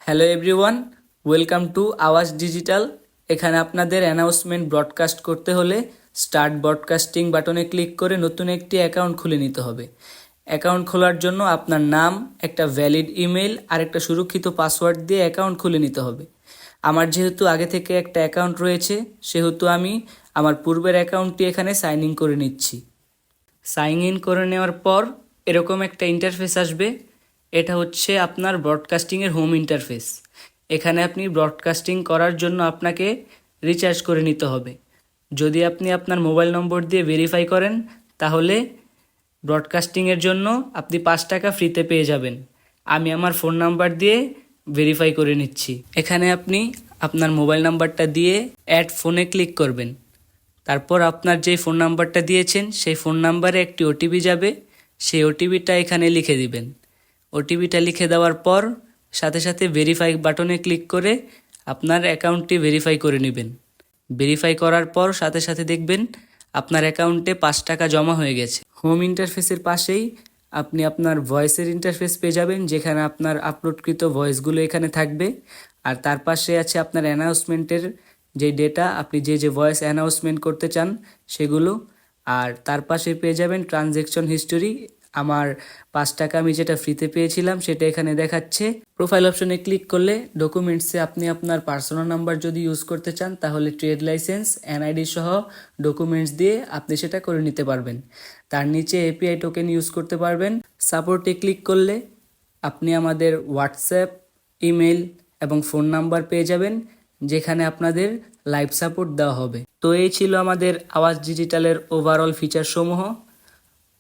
Hello everyone, welcome to আওয়াজ digital. এখানে আপনাদের অ্যানাউন্সমেন্ট ব্রডকাস্ট করতে হলে স্টার্ট ব্রডকাস্টিং বাটনে ক্লিক করে নতুন একটি অ্যাকাউন্ট খুলে নিতে হবে। অ্যাকাউন্ট খোলার জন্য আপনার নাম, একটা ভ্যালিড ইমেল আর একটা সুরক্ষিত পাসওয়ার্ড দিয়ে অ্যাকাউন্ট খুলে নিতে হবে। আমার যেহেতু আগে থেকে একটা অ্যাকাউন্ট রয়েছে, সেহেতু আমি আমার পূর্বের অ্যাকাউন্টটি এখানে সাইন ইন করে নিচ্ছি। সাইন ইন করে নেওয়ার পর এরকম একটা ইন্টারফেস আসবে। এটা হচ্ছে আপনার ব্রডকাস্টিংয়ের হোম ইন্টারফেস। এখানে আপনি ব্রডকাস্টিং করার জন্য আপনাকে রিচার্জ করে নিতে হবে। যদি আপনি আপনার মোবাইল নম্বর দিয়ে ভেরিফাই করেন, তাহলে ব্রডকাস্টিংয়ের জন্য আপনি 5 টাকা ফ্রিতে পেয়ে যাবেন। আমি আমার ফোন নাম্বার দিয়ে ভেরিফাই করে নিচ্ছি। এখানে আপনি আপনার মোবাইল নাম্বারটা দিয়ে অ্যাড ফোনে ক্লিক করবেন। তারপর আপনার যে ফোন নাম্বারটা দিয়েছেন সেই ফোন নাম্বারে একটি ওটিপি যাবে। সেই ওটিপিটা এখানে লিখে দিবেন। ওটিপিটা লিখে দেওয়ার পর সাথে সাথে ভেরিফাই বাটনে ক্লিক করে আপনার অ্যাকাউন্টটি ভেরিফাই করে নেবেন। ভেরিফাই করার পর সাথে সাথে দেখবেন আপনার অ্যাকাউন্টে 5 টাকা জমা হয়ে গেছে। হোম ইন্টারফেসের পাশেই আপনি আপনার ভয়েসের ইন্টারফেস পেয়ে যাবেন, যেখানে আপনার আপলোডকৃত ভয়েসগুলো এখানে থাকবে। আর তার পাশে আছে আপনার অ্যানাউন্সমেন্টের যে ডেটা, আপনি যে ভয়েস অ্যানাউন্সমেন্ট করতে চান সেগুলো। আর তার পাশে পেয়ে যাবেন ট্রানজ্যাকশন হিস্টোরি। আমার 5 টাকা আমি যেটা ফ্রিতে পেয়েছিলাম সেটা এখানে দেখাচ্ছে। প্রোফাইল অপশনে ক্লিক করলে ডকুমেন্টসে আপনি আপনার পার্সোনাল নাম্বার যদি ইউজ করতে চান, তাহলে ট্রেড লাইসেন্স, এনআইডি সহ ডকুমেন্টস দিয়ে আপনি সেটা করে নিতে পারবেন। তার নিচে এপিআই টোকেন ইউজ করতে পারবেন। সাপোর্টে ক্লিক করলে আপনি আমাদের হোয়াটসঅ্যাপ, ইমেল এবং ফোন নাম্বার পেয়ে যাবেন, যেখানে আপনাদের লাইভ সাপোর্ট দেওয়া হবে। তো এই ছিল আমাদের আওয়াজ ডিজিটালের ওভারঅল ফিচার সমূহ।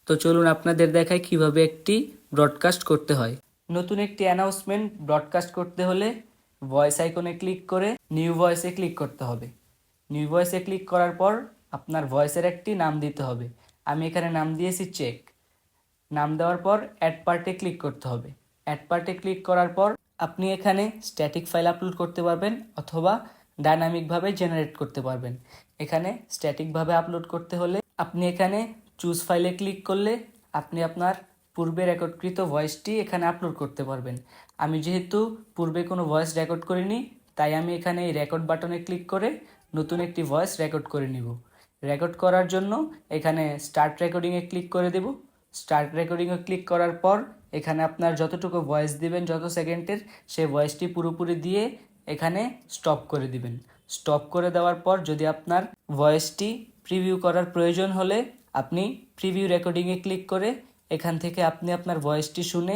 তো চলুন আপনাদের দেখাই কিভাবে একটি ব্রডকাস্ট করতে হয়। নতুন একটি অ্যানাউন্সমেন্ট ব্রডকাস্ট করতে হলে ভয়েস আইকনে ক্লিক করে নিউ ভয়েসে ক্লিক করতে হবে। নিউ ভয়েসে ক্লিক করার পর আপনার ভয়েসের একটি নাম দিতে হবে। আমি এখানে নাম দিয়েছি চেক। নাম দেওয়ার পর অ্যাড পার্টে ক্লিক করতে হবে। অ্যাড পার্টে ক্লিক করার পর আপনি এখানে স্ট্যাটিক ফাইল আপলোড করতে পারবেন অথবা ডাইনামিকভাবে জেনারেট করতে পারবেন। এখানে স্ট্যাটিকভাবে আপলোড করতে হলে আপনি এখানে চুজ ফাইলে ক্লিক করলে আপনি আপনার পূর্বে রেকর্ডকৃত ভয়েসটি এখানে আপলোড করতে পারবেন। আমি যেহেতু পূর্বে কোনো ভয়েস রেকর্ড করিনি, তাই আমি এখানে এই রেকর্ড বাটনে ক্লিক করে নতুন একটি ভয়েস রেকর্ড করে নিব। রেকর্ড করার জন্য এখানে স্টার্ট রেকর্ডিংয়ে ক্লিক করে দেব। স্টার্ট রেকর্ডিংয়ে ক্লিক করার পর এখানে আপনার যতটুকু ভয়েস দিবেন, যত সেকেন্ডের, সেই ভয়েসটি পুরোপুরি দিয়ে এখানে স্টপ করে দিবেন। স্টপ করে দেওয়ার পর যদি আপনার ভয়েসটি প্রিভিউ করার প্রয়োজন হলে আপনি প্রিভিউ রেকর্ডিংয়ে ক্লিক করে এখান থেকে আপনি আপনার ভয়েসটি শুনে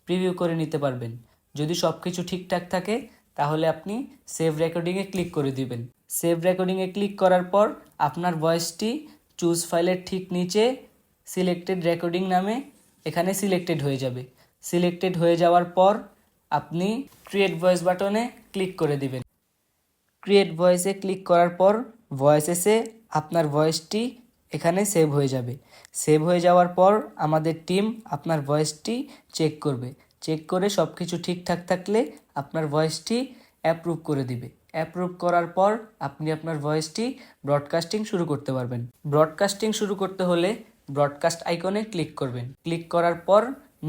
প্রিভিউ করে নিতে পারবেন। যদি সব কিছু ঠিকঠাক থাকে তাহলে আপনি সেভ রেকর্ডিংয়ে ক্লিক করে দিবেন। সেভ রেকর্ডিংয়ে ক্লিক করার পর আপনার ভয়েসটি চুজ ফাইলের ঠিক নিচে সিলেক্টেড রেকর্ডিং নামে এখানে সিলেক্টেড হয়ে যাবে। সিলেক্টেড হয়ে যাওয়ার পর আপনি ক্রিয়েট ভয়েস বাটনে ক্লিক করে দিবেন। ক্রিয়েট ভয়েসে ক্লিক করার পর ভয়েসেসে আপনার ভয়েসটি এখানে সেভ হয়ে যাবে। সেভ হয়ে যাওয়ার পর আমাদের টিম আপনার ভয়েসটি চেক করবে। চেক করে সব কিছু ঠিকঠাক থাকলে আপনার ভয়েসটি অ্যাপ্রুভ করে দিবে। অ্যাপ্রুভ করার পর আপনি আপনার ভয়েসটি ব্রডকাস্টিং শুরু করতে পারবেন। ব্রডকাস্টিং শুরু করতে হলে ব্রডকাস্ট আইকনে ক্লিক করবেন। ক্লিক করার পর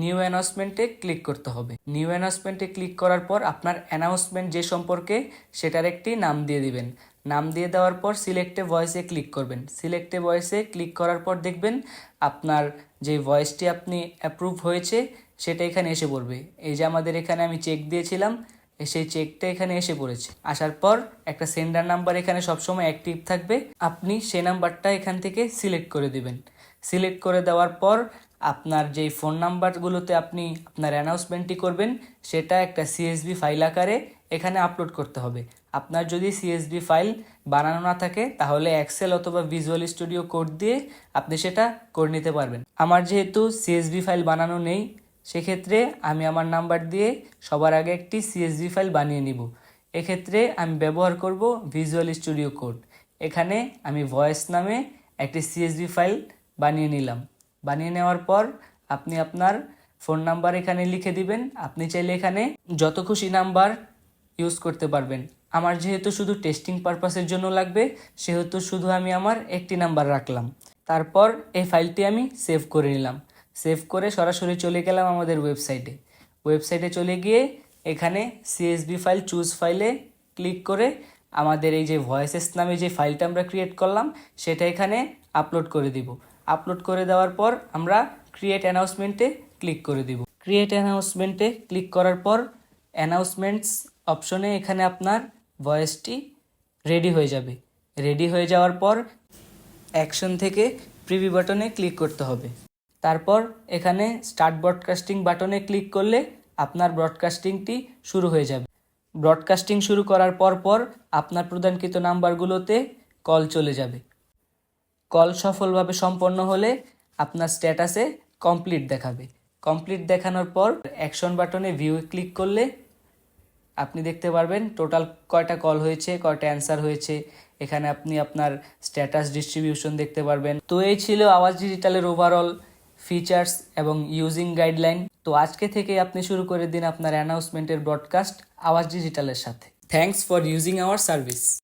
নিউ অ্যানাউন্সমেন্টে ক্লিক করতে হবে। নিউ অ্যানাউন্সমেন্টে ক্লিক করার পর আপনার অ্যানাউন্সমেন্ট যে সম্পর্কে সেটার একটি নাম দিয়ে দিবেন। নাম দিয়ে দেওয়ার পর সিলেক্টে ভয়েসে ক্লিক করবেন। সিলেক্টে ভয়েসে ক্লিক করার পর দেখবেন আপনার যে ভয়েসটি আপনি অ্যাপ্রুভ হয়েছে সেটা এখানে এসে পড়বে। এই যে আমাদের এখানে আমি চেক দিয়েছিলাম, সেই চেকটা এখানে এসে পড়েছে। আসার পর একটা সেন্ডার নাম্বার এখানে সবসময় অ্যাক্টিভ থাকবে। আপনি সেই নাম্বারটা এখান থেকে সিলেক্ট করে দিবেন। সিলেক্ট করে দেওয়ার পর আপনার যেই ফোন নাম্বারগুলোতে আপনি আপনার অ্যানাউন্সমেন্টটি করবেন সেটা একটা সিএসভি ফাইল আকারে এখানে আপলোড করতে হবে। আপনার যদি সিএসভি ফাইল বানানো না থাকে তাহলে এক্সেল অথবা ভিজুয়াল স্টুডিও কোড দিয়ে আপনি সেটা করে নিতে পারবেন। আমার যেহেতু সিএসভি ফাইল বানানো নেই, সেক্ষেত্রে আমি আমার নাম্বার দিয়ে সবার আগে একটি সিএসভি ফাইল বানিয়ে নিব। এক্ষেত্রে আমি ব্যবহার করব ভিজুয়াল স্টুডিও কোড। এখানে আমি ভয়েস নামে একটি সিএসভি ফাইল বানিয়ে নিলাম। বানিয়ে নেওয়ার পর আপনি আপনার ফোন নাম্বার এখানে লিখে দিবেন। আপনি চাইলে এখানে যত খুশি নাম্বার ইউজ করতে পারবেন। আমার যেহেতু শুধু টেস্টিং পারপাসের জন্য লাগবে, সেহেতু শুধু আমি আমার একটি নাম্বার রাখলাম। তারপর এই ফাইলটি আমি সেভ করে নিলাম। সেভ করে সরাসরি চলে গেলাম আমাদের ওয়েবসাইটে। ওয়েবসাইটে চলে গিয়ে এখানে সিএসভি ফাইল চুজ ফাইলে ক্লিক করে আমাদের এই যে ভয়েসেস নামে যে ফাইলটা আমরা ক্রিয়েট করলাম সেটা এখানে আপলোড করে দিব। আপলোড করে দেওয়ার পর আমরা ক্রিয়েট অ্যানাউন্সমেন্টে ক্লিক করে দিব। ক্রিয়েট অ্যানাউন্সমেন্টে ক্লিক করার পর অ্যানাউন্সমেন্টস অপশনে এখানে আপনার ভয়েসটি রেডি হয়ে যাবে। রেডি হয়ে যাওয়ার পর অ্যাকশন থেকে প্রিভিউ বাটনে ক্লিক করতে হবে। তারপর এখানে স্টার্ট ব্রডকাস্টিং বাটনে ক্লিক করলে আপনার ব্রডকাস্টিংটি শুরু হয়ে যাবে। ব্রডকাস্টিং শুরু করার পর আপনার প্রদানকৃত নাম্বারগুলোতে কল চলে যাবে। কল সফলভাবে সম্পন্ন হলে আপনার স্ট্যাটাসে কমপ্লিট দেখাবে। কমপ্লিট দেখানোর পর অ্যাকশন বাটনে ভিউ ক্লিক করলে আপনি দেখতে পারবেন টোটাল কয়টা কল হয়েছে, কয়টা অ্যান্সার হয়েছে। এখানে আপনি আপনার স্ট্যাটাস ডিস্ট্রিবিউশন দেখতে পারবেন। তো এই ছিল আওয়াজ ডিজিটালের ওভারঅল ফিচার্স এবং ইউজিং গাইডলাইন। তো আজকে থেকে আপনি শুরু করে দিন আপনার অ্যানাউন্সমেন্টের ব্রডকাস্ট আওয়াজ ডিজিটালের সাথে। Thanks for using our service.